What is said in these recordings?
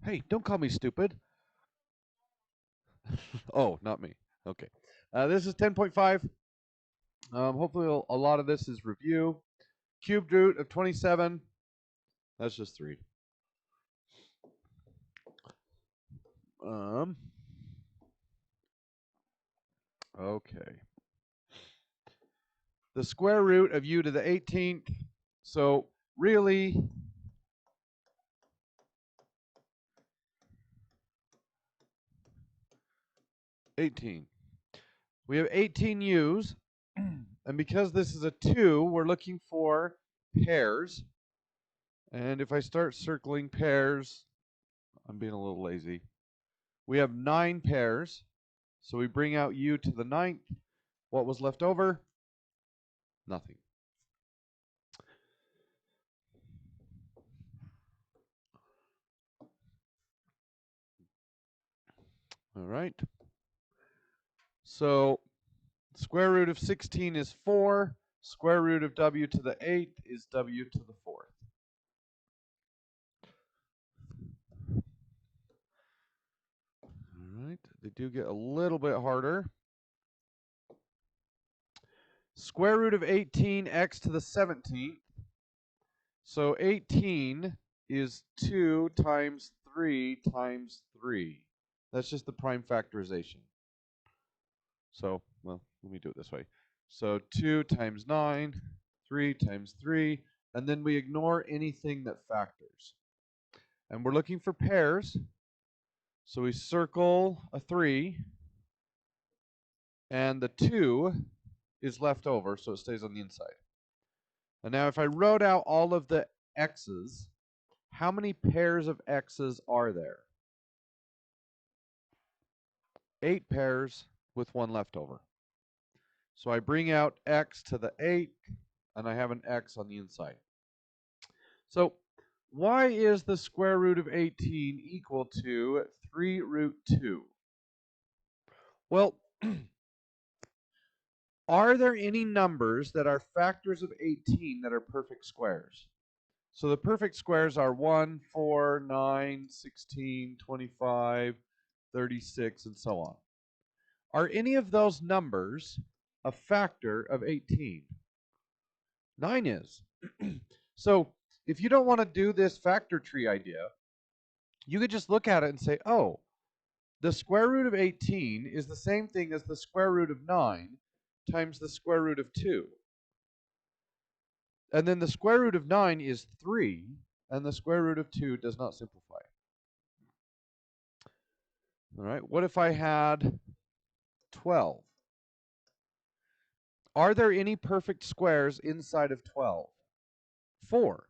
Hey, don't call me stupid. Oh, not me. Okay. This is 10.5. Hopefully a lot of this is review. Cubed root of 27. That's just 3. Okay. The square root of u to the 18th. So really, 18. We have 18 u's. And because this is a 2, we're looking for pairs. And if I start circling pairs, I'm being a little lazy. We have 9 pairs. So we bring out u to the 9th. What was left over? Nothing. All right. So square root of 16 is 4. Square root of w to the 8th is w to the 4th. All right. They do get a little bit harder. Square root of 18, x to the 17th. So 18 is 2 times 3 times 3. That's just the prime factorization. So, well, let me do it this way. So 2 times 9, 3 times 3, and then we ignore anything that factors. And we're looking for pairs. So we circle a 3, and the 2 is left over, so it stays on the inside. And now if I wrote out all of the x's, how many pairs of x's are there? 8 pairs with 1 left over. So I bring out x to the 8th, and I have an x on the inside. So why is the square root of 18 equal to 3 root 2? Well, are there any numbers that are factors of 18 that are perfect squares? So the perfect squares are 1, 4, 9, 16, 25, 36, and so on. Are any of those numbers a factor of 18? 9 is. So if you don't want to do this factor tree idea, you could just look at it and say, oh, the square root of 18 is the same thing as the square root of 9 times the square root of 2. And then the square root of 9 is 3, and the square root of 2 does not simplify. All right, what if I had 12? Are there any perfect squares inside of 12? 4.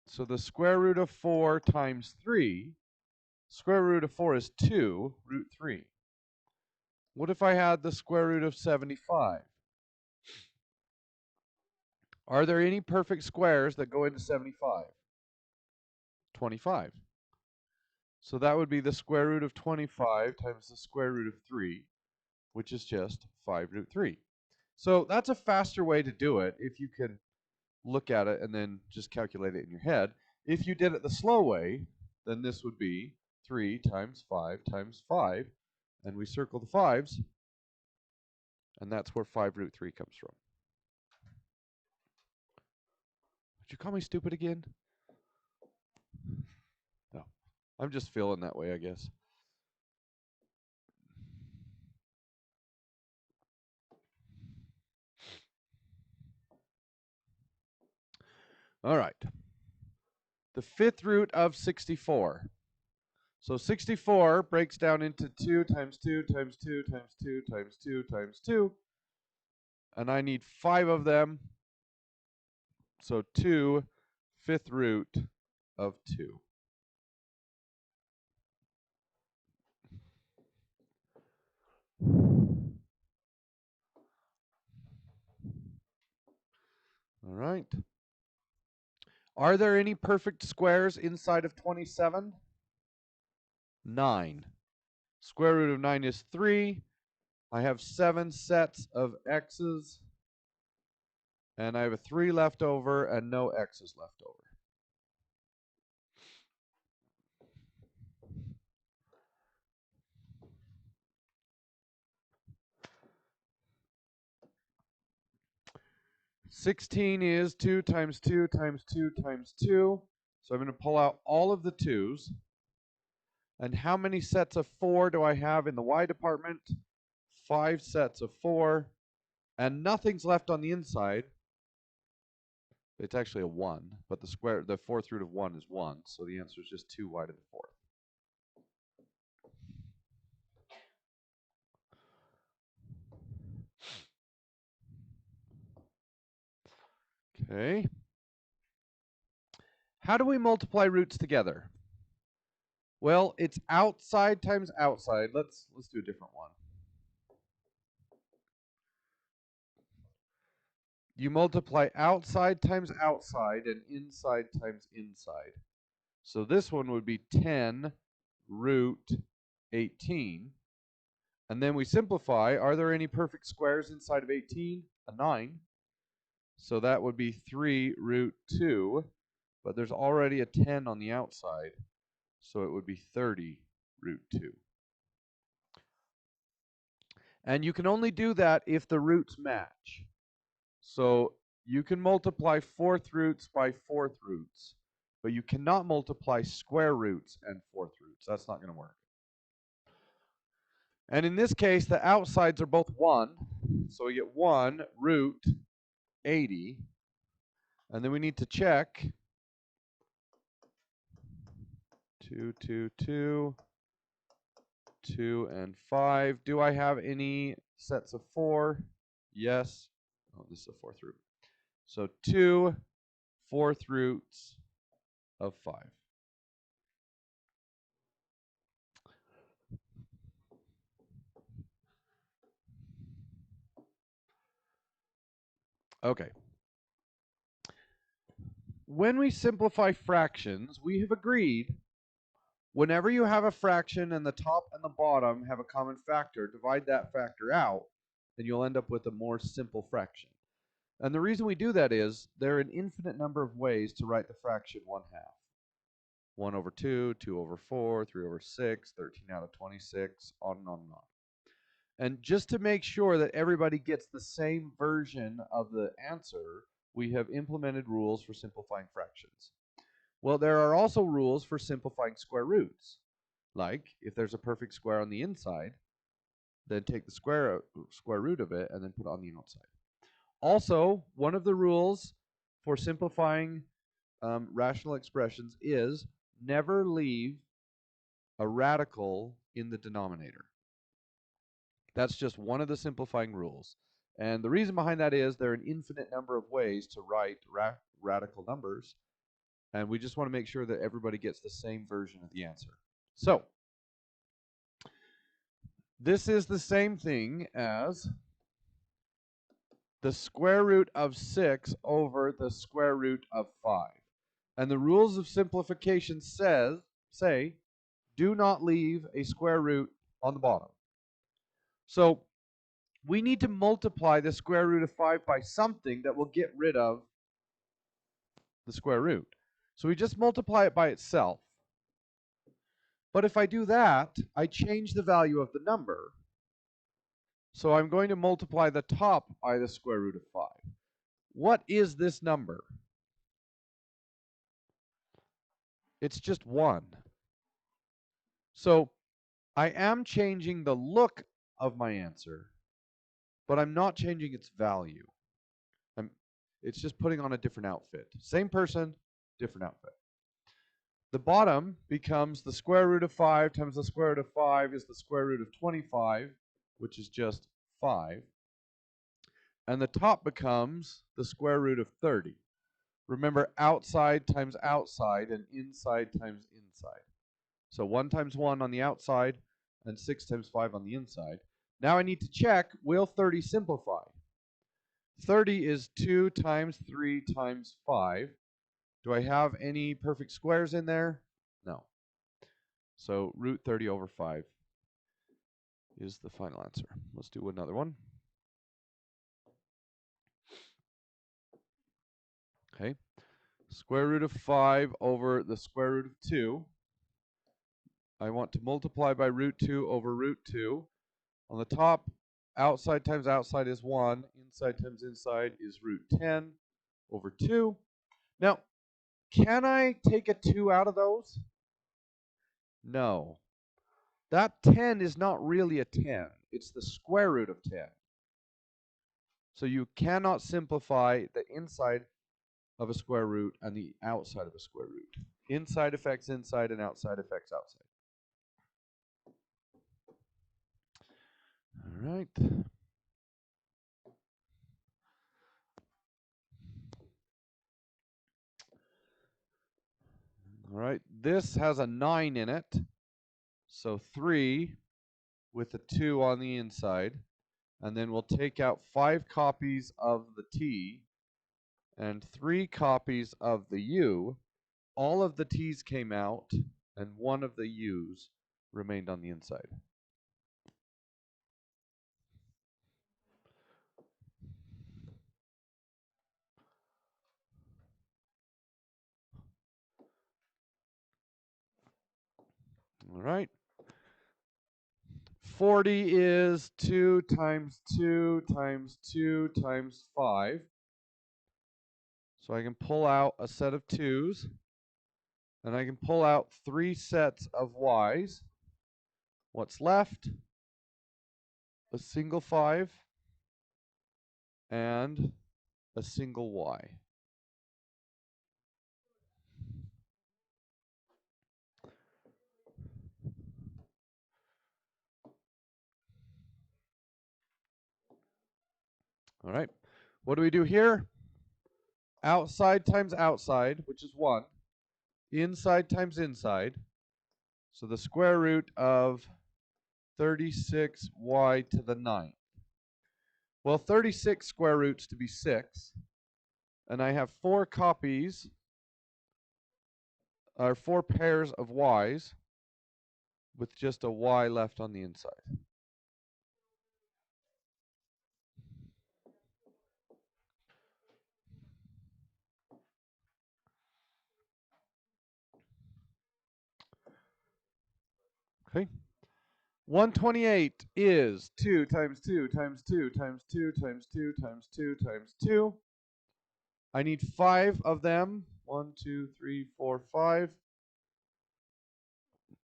So the square root of 4 times 3, square root of 4 is 2, root 3. What if I had the square root of 75? Are there any perfect squares that go into 75? 25. So that would be the square root of 25 times the square root of 3, which is just 5 root 3. So that's a faster way to do it if you can look at it and then just calculate it in your head. If you did it the slow way, then this would be 3 times 5 times 5, and we circle the 5s, and that's where 5 root 3 comes from. Would you call me stupid again? No. I'm just feeling that way, I guess. All right. The 5th root of 64. So 64 breaks down into 2 times 2 times 2 times 2 times 2 times 2. And I need 5 of them. So 2 5th root of 2. All right. Are there any perfect squares inside of 27? 9. Square root of 9 is 3. I have 7 sets of x's. And I have a 3 left over and no x's left over. 16 is 2 times 2 times 2 times 2. So I'm going to pull out all of the 2's. And how many sets of 4 do I have in the y department? 5 sets of 4. And nothing's left on the inside. It's actually a 1, but the fourth root of 1 is 1, so the answer is just 2y to the fourth. Okay. How do we multiply roots together? Well, it's outside times outside. Let's do a different one. You multiply outside times outside and inside times inside. So this one would be 10 root 18. And then we simplify. Are there any perfect squares inside of 18? A 9. So that would be 3 root 2. But there's already a 10 on the outside. So it would be 30 root 2. And you can only do that if the roots match. So you can multiply fourth roots by fourth roots, but you cannot multiply square roots and fourth roots. That's not going to work. And in this case, the outsides are both 1. So we get 1 root 80. And then we need to check 2, 2, 2, 2, and 5. Do I have any sets of 4? Yes. Oh, this is a fourth root. So 2 fourth roots of 5. Okay. When we simplify fractions, we have agreed whenever you have a fraction and the top and the bottom have a common factor, divide that factor out, and you'll end up with a more simple fraction. And the reason we do that is there are an infinite number of ways to write the fraction 1/2. 1 over 2, 2 over 4, 3 over 6, 13 out of 26, on and on and on. And just to make sure that everybody gets the same version of the answer, we have implemented rules for simplifying fractions. Well, there are also rules for simplifying square roots. Like, if there's a perfect square on the inside, then take the square root of it and then put it on the outside. Also, one of the rules for simplifying rational expressions is never leave a radical in the denominator. That's just one of the simplifying rules. And the reason behind that is there are an infinite number of ways to write radical numbers. And we just want to make sure that everybody gets the same version of the answer. So, this is the same thing as the square root of 6 over the square root of 5. And the rules of simplification say, do not leave a square root on the bottom. So we need to multiply the square root of 5 by something that will get rid of the square root. So we just multiply it by itself. But if I do that, I change the value of the number. So I'm going to multiply the top by the square root of 5. What is this number? It's just 1. So I am changing the look of my answer, but I'm not changing its value. It's just putting on a different outfit. Same person, different outfit. The bottom becomes the square root of 5 times the square root of 5 is the square root of 25, which is just 5. And the top becomes the square root of 30. Remember, outside times outside and inside times inside. So 1 times 1 on the outside and 6 times 5 on the inside. Now I need to check, will 30 simplify? 30 is 2 times 3 times 5. Do I have any perfect squares in there? No. So root 30 over 5 is the final answer. Let's do another one. Okay. Square root of 5 over the square root of 2. I want to multiply by root 2 over root 2. On the top, outside times outside is 1. Inside times inside is root 10 over 2. Now, can I take a 2 out of those? No. That 10 is not really a 10. It's the square root of 10. So you cannot simplify the inside of a square root and the outside of a square root. Inside affects inside and outside affects outside. All right. All right. This has a 9 in it. So 3 with a 2 on the inside. And then we'll take out 5 copies of the t and 3 copies of the u. All of the t's came out and 1 of the u's remained on the inside. All right. 40 is 2 times 2 times 2 times 5. So I can pull out a set of 2's. And I can pull out 3 sets of y's. What's left? A single 5 and a single y. All right. What do we do here? Outside times outside, which is 1. Inside times inside. So the square root of 36y to the 9th. Well, 36 square roots to be 6. And I have 4 copies, or 4 pairs of y's with just a y left on the inside. Okay. 128 is 2 times 2 times 2 times 2 times 2 times 2 times 2. I need 5 of them. 1, 2, 3, 4, 5.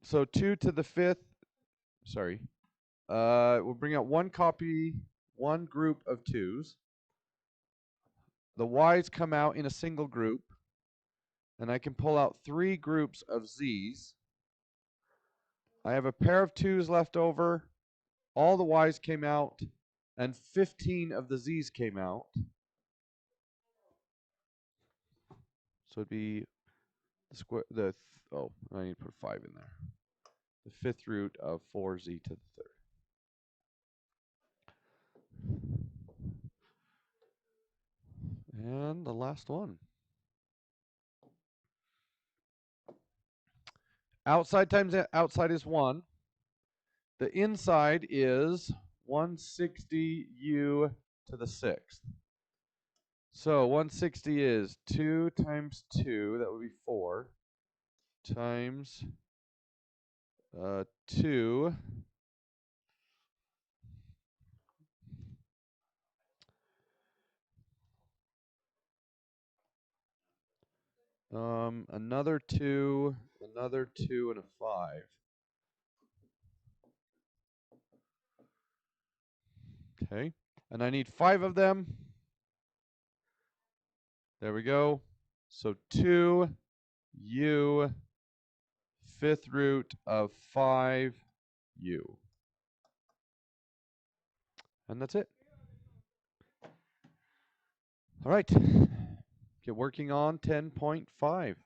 So 2 to the 5th. Sorry. We'll bring out 1 copy, 1 group of 2's. The y's come out in a single group. And I can pull out 3 groups of z's. I have a pair of 2's left over. All the y's came out, and 15 of the z's came out. So it'd be the square. Oh, I need to put 5 in there. The 5th root of 4z to the 3rd. And the last one. Outside times outside is 1. The inside is 160u to the 6th. So 160 is 2 times 2, that would be 4, times 2. Another 2, another 2, and a 5. Okay, and I need 5 of them. There we go. So 2u 5th root of 5u. And that's it. All right. Get working on 10.5.